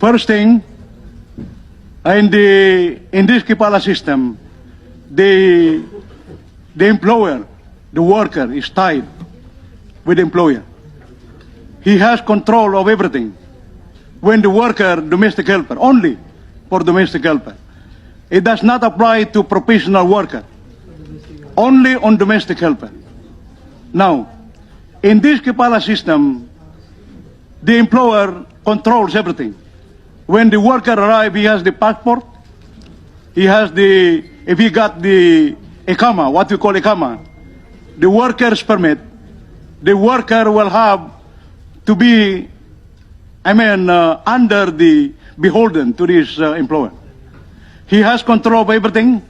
First thing, in this Kipala system, the employer, the worker, is tied with the employer. He has control of everything. When the worker, domestic helper, only for domestic helper. It does not apply to professional worker, only on domestic helper. Now, in this Kipala system, the employer controls everything. When the worker arrives, he has the passport, he has the, if he got the ikama, what we call ikama, the worker's permit, the worker will have to be, under the beholden to this employer. He has control of everything.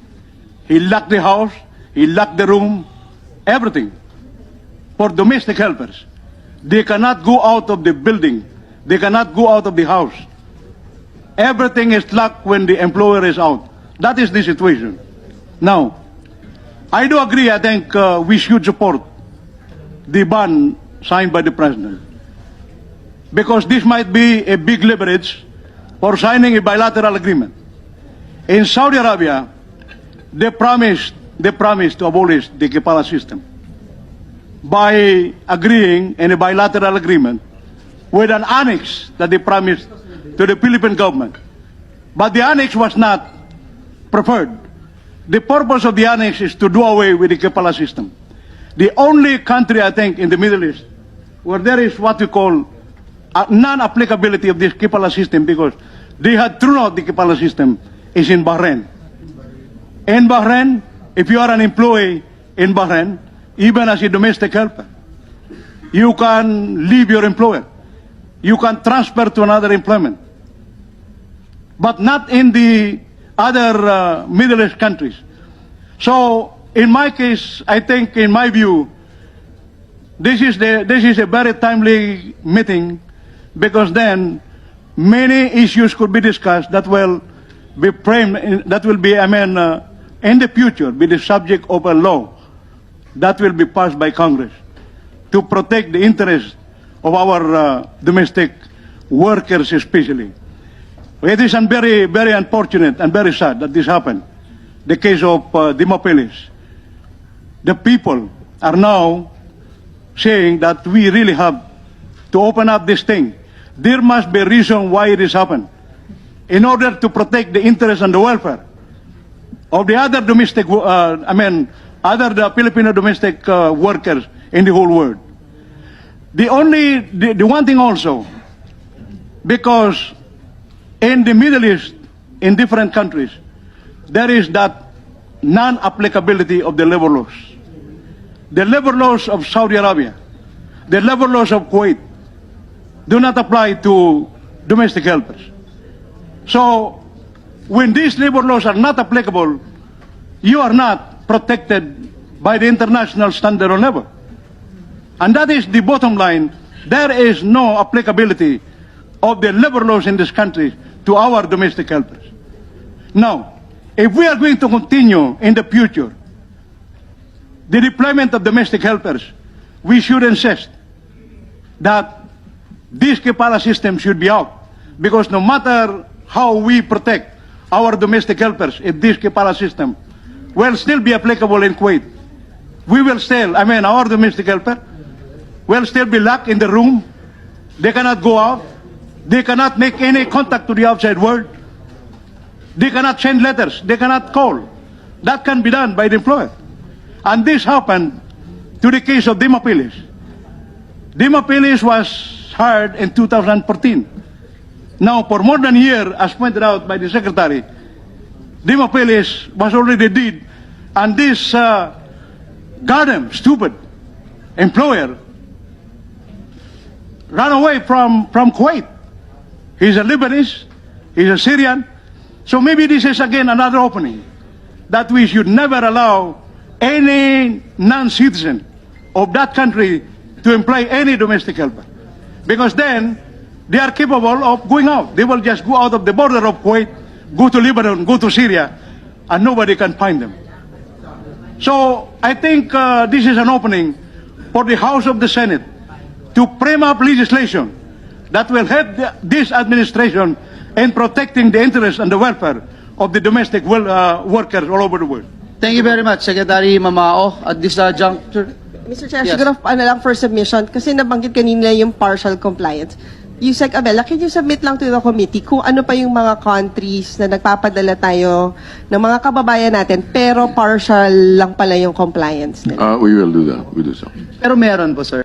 He locked the house, he locked the room, everything. For domestic helpers, they cannot go out of the building. They cannot go out of the house. Everything is locked when the employer is out. That is the situation. Now, I do agree, I think we should support the ban signed by the President. Because this might be a big leverage for signing a bilateral agreement. In Saudi Arabia, they promised to abolish the Kipala system by agreeing in a bilateral agreement with an annex that they promised to the Philippine government. But the annex was not preferred. The purpose of the annex is to do away with the Kipala system. The only country, I think, in the Middle East where there is what we call a non-applicability of this Kipala system, because they had thrown out the Kipala system, is in Bahrain. In Bahrain, if you are an employee in Bahrain, even as a domestic helper, you can leave your employer. You can transfer to another employment. But not in the other Middle East countries. So, in my case, I think, in my view, this is a very timely meeting, because then many issues could be discussed that will be framed, that will be, in the future, be the subject of a law that will be passed by Congress to protect the interests of our domestic workers especially. It is very, very unfortunate and very sad that this happened. The case of Dimopelis. The people are now saying that we really have to open up this thing. There must be a reason why it has happened, in order to protect the interests and the welfare of the other domestic, other Filipino domestic workers in the whole world. The one thing also, because in the Middle East, in different countries, there is that non-applicability of the labor laws. The labor laws of Saudi Arabia, the labor laws of Kuwait, do not apply to domestic helpers. So, when these labor laws are not applicable, you are not protected by the international standard on labor. And that is the bottom line. There is no applicability of the labor laws in this country to our domestic helpers. Now, if we are going to continue in the future the deployment of domestic helpers, we should insist that this Kipala system should be out. Because no matter how we protect our domestic helpers, if this Kipala system will still be applicable in Kuwait, we will still, our domestic helper will still be locked in the room. They cannot go out. They cannot make any contact to the outside world. They cannot send letters. They cannot call. That can be done by the employer. And this happened to the case of Dimopelis. Dimopelis was hired in 2014. Now, for more than a year, as pointed out by the Secretary, Dimopelis was already dead. And this goddamn stupid employer ran away from Kuwait. He's a Lebanese, he's a Syrian. So maybe this is again another opening that we should never allow any non-citizen of that country to employ any domestic helper. Because then they are capable of going out. They will just go out of the border of Kuwait, go to Lebanon, go to Syria, and nobody can find them. So I think this is an opening for the House of the Senate to frame up legislation that will help this administration and protecting the interests and the welfare of the domestic workers all over the world. Thank you very much, Secretary Mamao. At this juncture, Mr. Chair, Yes. siguro lang for submission, kasi nabanggit kanina yung partial compliance. Yusek Abela, can you submit lang to the committee kung ano pa yung mga countries na nagpapadala tayo ng mga kababayan natin, pero partial lang pala yung compliance nila? We will do that. We do so. pero meron po, sir.